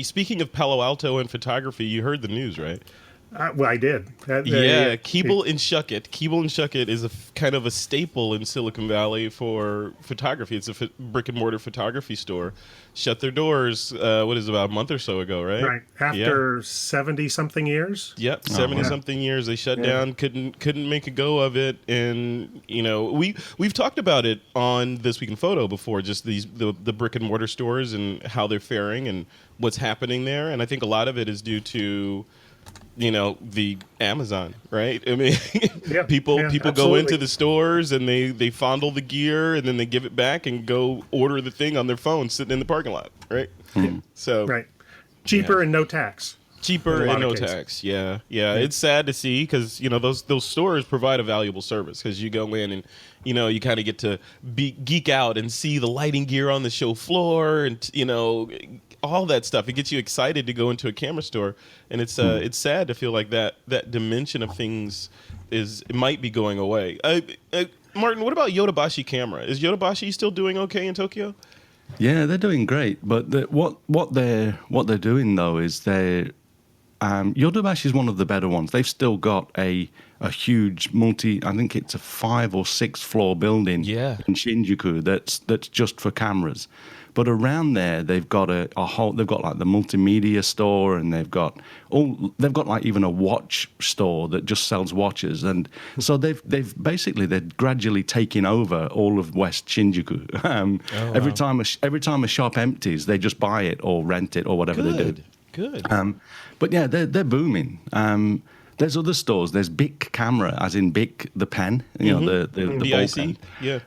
Speaking of Palo Alto and photography, you heard the news, right? Well, I did. Yeah, Keeble and Shuchat. Keeble and Shuchat is kind of a staple in Silicon Valley for photography. It's a brick and mortar photography store. Shut their doors. About a month or so ago, right? Right. After 70 something years. Yep, 70 something years they shut down, couldn't make a go of it, and we've talked about it on This Week in Photo before, just the brick and mortar stores and how they're faring and what's happening there, and I think a lot of it is due to the Amazon, right? I mean, people go into the stores and they fondle the gear and then they give it back and go order the thing on their phone sitting in the parking lot, right? So right, cheaper and no tax. Cheaper and no tax. Yeah. It's sad to see because those stores provide a valuable service because you go in and you kind of get to geek out and see the lighting gear on the show floor and all that stuff. It gets you excited to go into a camera store, and it's sad to feel like that dimension of things might be going away. Martin, what about Yodobashi Camera? Is Yodobashi still doing okay in Tokyo? Yeah, they're doing great, but what they're doing though is Yodobashi is one of the better ones. They've still got a huge I think it's a 5 or 6 floor building in Shinjuku that's just for cameras. But around there, they've got they've got like the multimedia store, and they've got like even a watch store that just sells watches. And so they're gradually taking over all of West Shinjuku. Every time a shop empties, they just buy it or rent it or whatever they do. Good. But yeah, they're booming. There's other stores. There's Bic Camera, as in Bic the pen, the ball pen. Yeah.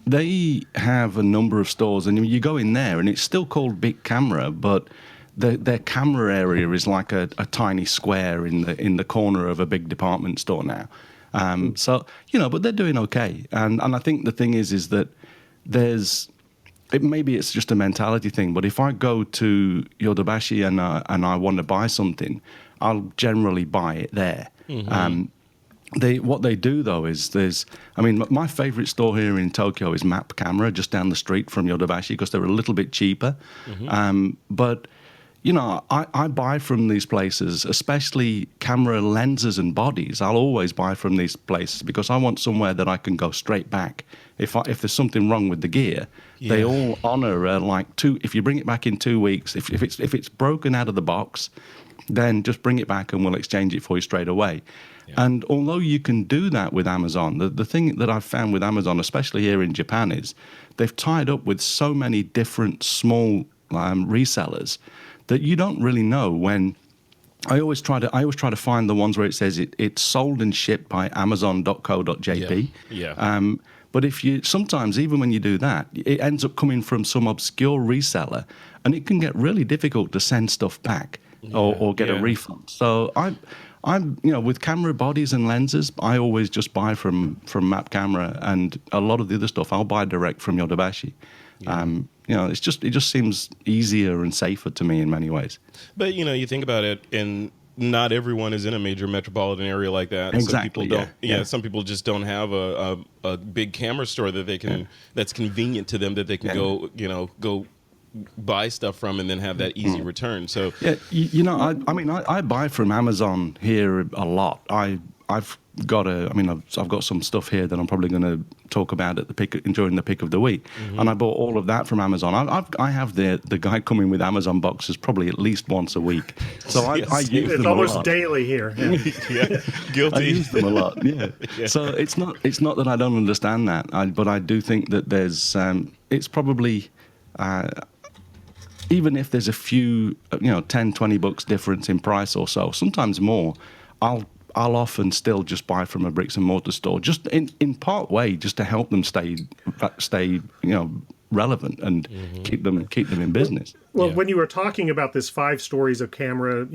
They have a number of stores, and you go in there, and it's still called Bic Camera, but their camera area is like a tiny square in the corner of a big department store now. But they're doing okay. And I think the thing is that maybe it's just a mentality thing, but if I go to Yodobashi and I want to buy something, I'll generally buy it there. What they do though is my favorite store here in Tokyo is Map Camera, just down the street from Yodobashi, because they're a little bit cheaper. But I buy from these places, especially camera lenses and bodies. I'll always buy from these places because I want somewhere that I can go straight back. If there's something wrong with the gear, they all honor if you bring it back in 2 weeks, if it's broken out of the box, then just bring it back and we'll exchange it for you straight away. And although you can do that with Amazon, the thing that I've found with Amazon, especially here in Japan, is they've tied up with so many different small resellers that you don't really know when. I always try to find the ones where it says it's sold and shipped by Amazon.co.jp. But sometimes even when you do that, it ends up coming from some obscure reseller, and it can get really difficult to send stuff back or get a refund. So I'm with camera bodies and lenses, I always just buy from Map Camera, and a lot of the other stuff I'll buy direct from Yodobashi. It just seems easier and safer to me in many ways. But you think about it, and not everyone is in a major metropolitan area like that. Exactly. Some people don't. Some people just don't have a big camera store that they can that's convenient to them, that they can go buy stuff from and then have that easy return. So I buy from Amazon here a lot. I've got some stuff here that I'm probably going to talk about during the pick of the week, and I bought all of that from Amazon. I have the guy coming with Amazon boxes probably at least once a week, so I use them a lot. It's almost daily here. Guilty. I use them a lot. So it's not that I don't understand that, but I do think that there's it's probably. Even if there's a few, $10-20 difference in price or so, sometimes more, I'll often still just buy from a bricks and mortar store, just in part way, just to help them stay relevant and keep them in business. Well, when you were talking about this 5 stories of camera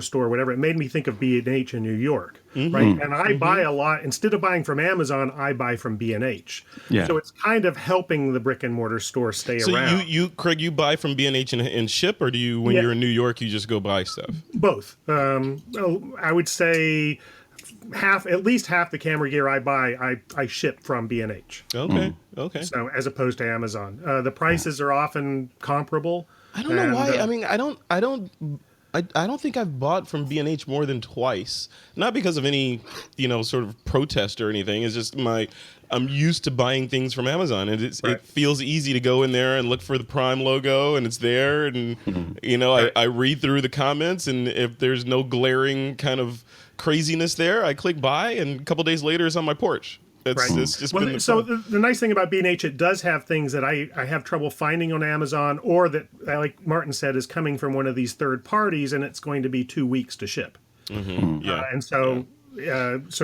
store, whatever, it made me think of B&H in New York, right? And I buy a lot. Instead of buying from Amazon, I buy from B&H. So it's kind of helping the brick and mortar store stay around. So Craig, you buy from B&H and ship, or do you, when you're in New York, you just go buy stuff? Both. I would say at least half the camera gear I buy, I ship from B&H. Okay. Okay. So as opposed to Amazon, the prices are often comparable. I don't know why. I mean, I don't think I've bought from B&H more than twice. Not because of any, sort of protest or anything. It's just I'm used to buying things from Amazon, and it feels easy to go in there and look for the Prime logo, and it's there, and I read through the comments, and if there's no glaring kind of craziness there, I click buy, and a couple days later, it's on my porch. It's just been the nice thing about B&H, it does have things that I have trouble finding on Amazon, or that, like Martin said, is coming from one of these third parties, and it's going to be 2 weeks to ship. And so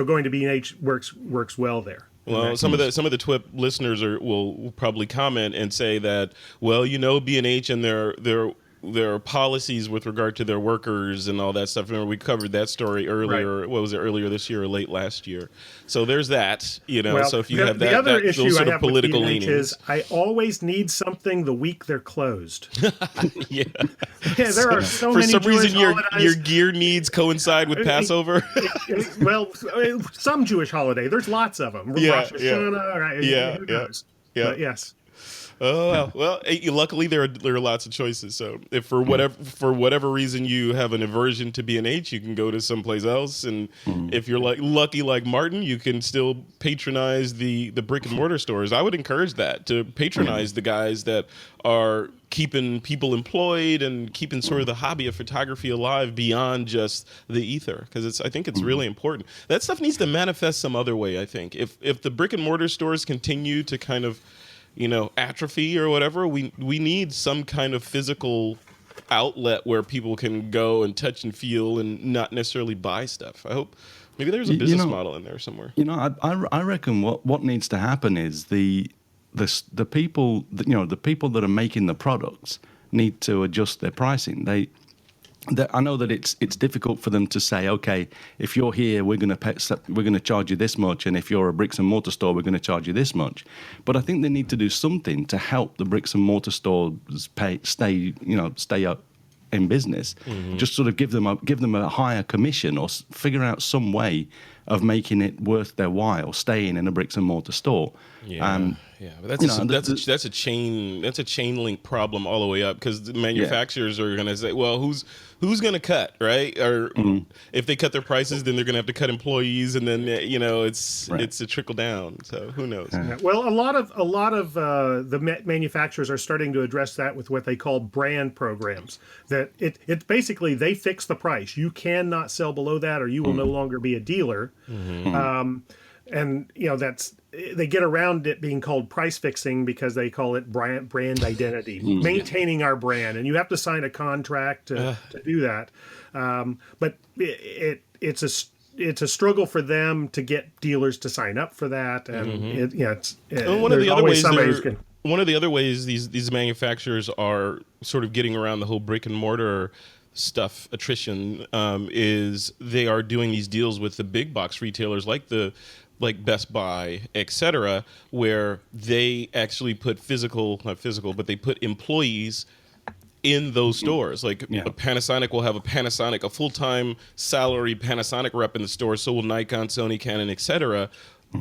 going to B&H works well there. Well, some of the TWiP listeners will probably comment and say that, well, B&H and their policies with regard to their workers and all that stuff. Remember, we covered that story earlier. Right. What was it, earlier this year or late last year? So there's that. Well, so if you have that, other issue those sort I have of political with B&H leanings, is I always need something the week they're closed. Yeah, there are so many. For some Jewish reason, your gear needs coincide with Passover. Well, some Jewish holiday. There's lots of them. Rosh Hashanah, right? Who knows? Yeah. But yes. Oh well. Luckily there are lots of choices. So if for whatever reason you have an aversion to B&H, you can go to someplace else. And if you're lucky like Martin, you can still patronize the brick and mortar stores. I would encourage that, to patronize the guys that are keeping people employed and keeping sort of the hobby of photography alive beyond just the ether, because I think it's really important. That stuff needs to manifest some other way. I think if the brick and mortar stores continue to kind of atrophy or whatever, we need some kind of physical outlet where people can go and touch and feel and not necessarily buy stuff. I hope maybe there's a business model in there somewhere. I reckon what needs to happen is the people the people that are making the products need to adjust their pricing. I know that it's difficult for them to say, okay, if you're here, we're going to charge you this much, and if you're a bricks and mortar store, we're going to charge you this much. But I think they need to do something to help the bricks and mortar stores stay up in business. Just sort of give them a higher commission, or figure out some way of making it worth their while staying in a bricks and mortar store. But that's a chain link problem all the way up, because the manufacturers are going to say, well, who's going to cut, right? Or if they cut their prices, then they're going to have to cut employees, and then it's a trickle down. So who knows? Well, a lot of the manufacturers are starting to address that with what they call brand programs. That it basically, they fix the price. You cannot sell below that, or you will no longer be a dealer. And they get around it being called price fixing because they call it brand identity, maintaining our brand, and you have to sign a contract to do that. But it's a struggle for them to get dealers to sign up for that, and one of the other ways these manufacturers are sort of getting around the whole brick and mortar stuff attrition is they are doing these deals with the big box retailers like Best Buy, etc., where they actually put but they put employees in those stores. Like Panasonic will have a full-time salary Panasonic rep in the store. So will Nikon, Sony, Canon, etc.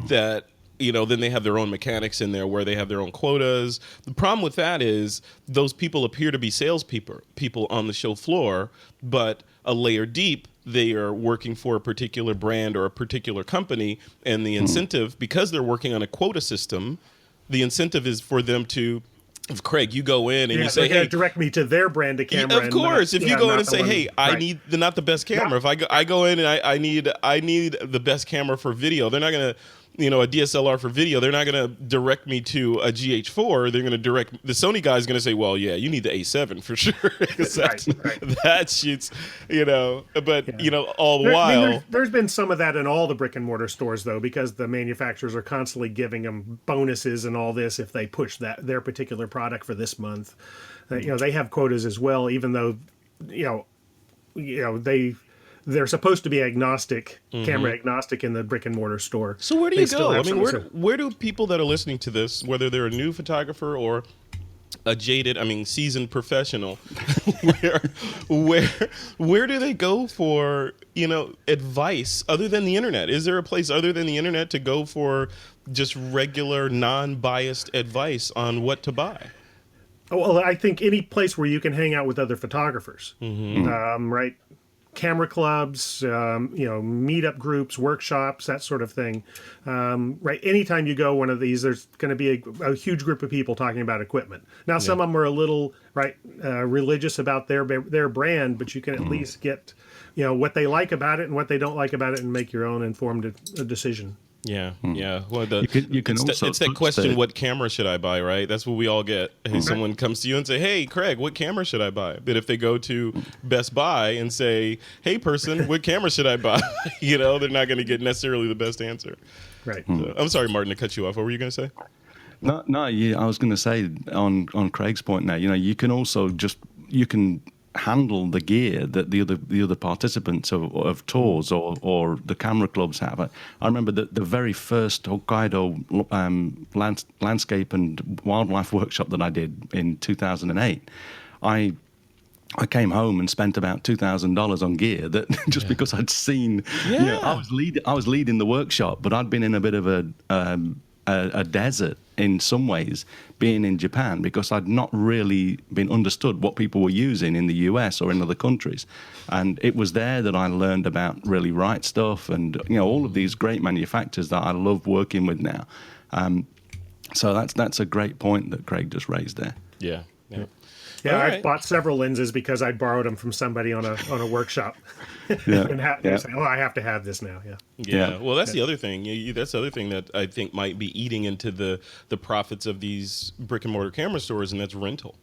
That then they have their own mechanics in there where they have their own quotas. The problem with that is those people appear to be salespeople on the show floor, but a layer deep, they are working for a particular brand or a particular company, and the incentive, because they're working on a quota system, the incentive is for them to, if Craig, you go in and you say, hey, direct me to their brand of camera. Of course, if you go in and say, hey, I need not the best camera. If I go in and I need the best camera for video, they're not going to, a DSLR for video, they're not going to direct me to a GH4. They're going to direct, the Sony guy is going to say, well, yeah, you need the A7 for sure. That shoots, all the while. There's been some of that in all the brick and mortar stores, though, because the manufacturers are constantly giving them bonuses and all this if they push their particular product for this month. They have quotas as well, even though, they're supposed to be agnostic, camera agnostic in the brick and mortar store. So where do you go? I mean, where do people that are listening to this, whether they're a new photographer or a jaded, I mean, seasoned professional, where, where, where do they go for, advice other than the internet? Is there a place other than the internet to go for just regular, non-biased advice on what to buy? Oh, well, I think any place where you can hang out with other photographers, right? Camera clubs, meetup groups, workshops, that sort of thing. Right. Anytime you go one of these, there's going to be a huge group of people talking about equipment. Now, some of them are a little religious about their brand, but you can at least get, what they like about it and what they don't like about it, and make your own informed decision. Yeah, yeah. Well, you can also it's that question: what camera should I buy? Right. That's what we all get. Hey, someone comes to you and say, "Hey, Craig, what camera should I buy?" But if they go to Best Buy and say, "Hey, person, what camera should I buy?" They're not going to get necessarily the best answer. Right. So, I'm sorry, Martin, to cut you off. What were you going to say? No. I was going to say on Craig's point now. You can also you can handle the gear that the other participants of tours or the camera clubs have. I remember the very first Hokkaido landscape and wildlife workshop that I did in 2008. I came home and spent about $2,000 on gear that just because I'd seen. Yeah. I was leading the workshop, but I'd been in a bit of a desert in some ways, being in Japan, because I'd not really been understood what people were using in the US or in other countries. And it was there that I learned about Really Right Stuff and all of these great manufacturers that I love working with now. So that's a great point that Craig just raised there. Yeah. Yeah. Yeah, All I right. bought several lenses because I borrowed them from somebody on a workshop. Yeah. And say, I have to have this now. Yeah. Yeah. Well, that's the other thing. That's the other thing that I think might be eating into the profits of these brick and mortar camera stores, and that's rental.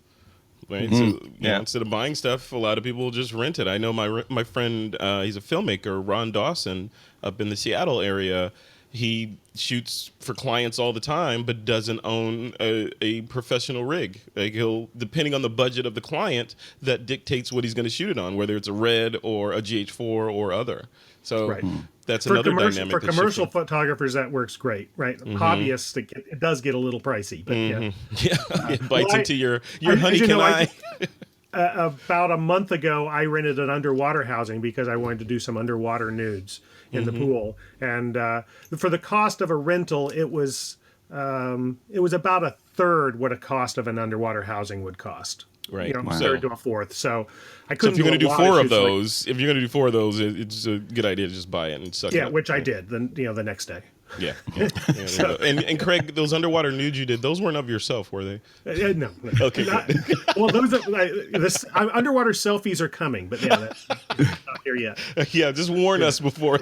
Right. So instead of buying stuff, a lot of people will just rent it. I know my friend, he's a filmmaker, Ron Dawson, up in the Seattle area. He shoots for clients all the time, but doesn't own a professional rig. Like depending on the budget of the client, that dictates what he's going to shoot it on, whether it's a Red or a GH4 or other. So that's another dynamic. For commercial photographers, that works great, right? Hobbyists, it does get a little pricey, but yeah, it bites into your honey. About a month ago, I rented an underwater housing because I wanted to do some underwater nudes in the pool, and for the cost of a rental, it was about a third what a cost of an underwater housing would cost. Right, third to a fourth. So I couldn't. So if you're going to do four of those, it's a good idea to just buy it and suck it up. Which I did. Then the next day. Yeah. And Craig, those underwater nudes you did, those weren't of yourself, were they? No. Okay. Well, those underwater selfies are coming, but that's not here yet. Yeah, just warn us before.